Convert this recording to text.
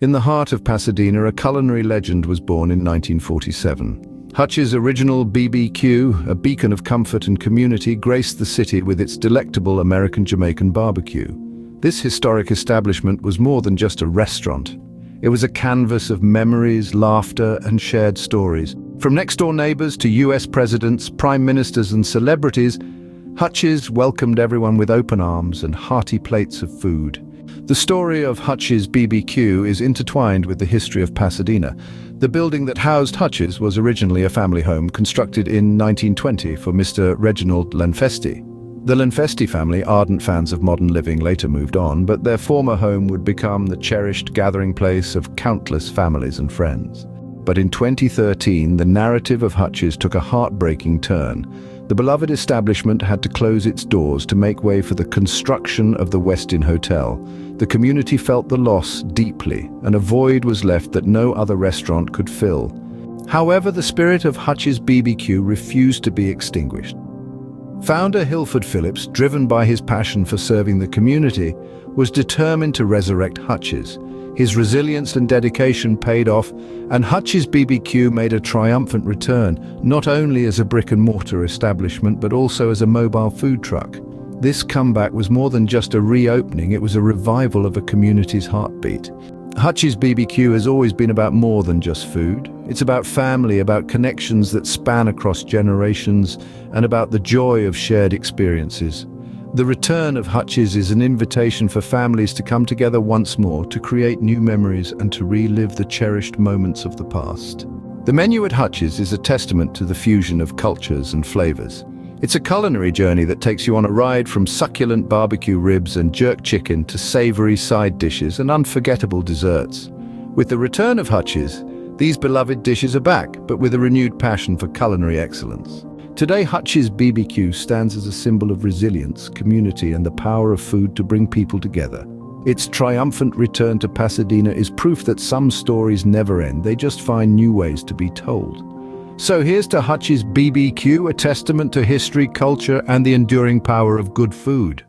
In the heart of Pasadena, a culinary legend was born in 1947. HUTCH'S original BBQ, a beacon of comfort and community, graced the city with its delectable American Jamaican barbecue. This historic establishment was more than just a restaurant. It was a canvas of memories, laughter, and shared stories. From next-door neighbors to US presidents, prime ministers, and celebrities, HUTCH'S welcomed everyone with open arms and hearty plates of food. The story of HUTCH'S BBQ is intertwined with the history of Pasadena. The building that housed HUTCH'S was originally a family home constructed in 1920 for Mr. Reginald Lanfesti. The Lanfesti family, ardent fans of modern living, later moved on, but their former home would become the cherished gathering place of countless families and friends. But in 2013, the narrative of HUTCH'S took a heartbreaking turn. The beloved establishment had to close its doors to make way for the construction of the Westin Hotel. The community felt the loss deeply, and a void was left that no other restaurant could fill. However, the spirit of HUTCH'S BBQ refused to be extinguished. Founder Hilford Phillips, driven by his passion for serving the community, was determined to resurrect HUTCH'S. His resilience and dedication paid off, and HUTCH'S BBQ made a triumphant return, not only as a brick-and-mortar establishment but also as a mobile food truck. This comeback was more than just a reopening, it was a revival of a community's heartbeat. HUTCH'S BBQ has always been about more than just food. It's about family, about connections that span across generations, and about the joy of shared experiences. The return of HUTCH'S is an invitation for families to come together once more, to create new memories and to relive the cherished moments of the past. The menu at HUTCH'S is a testament to the fusion of cultures and flavors. It's a culinary journey that takes you on a ride from succulent barbecue ribs and jerk chicken to savory side dishes and unforgettable desserts. With the return of HUTCH'S, these beloved dishes are back, but with a renewed passion for culinary excellence. Today, HUTCH'S BBQ stands as a symbol of resilience, community, and the power of food to bring people together. Its triumphant return to Pasadena is proof that some stories never end, they just find new ways to be told. So here's to HUTCH'S BBQ, a testament to history, culture, and the enduring power of good food.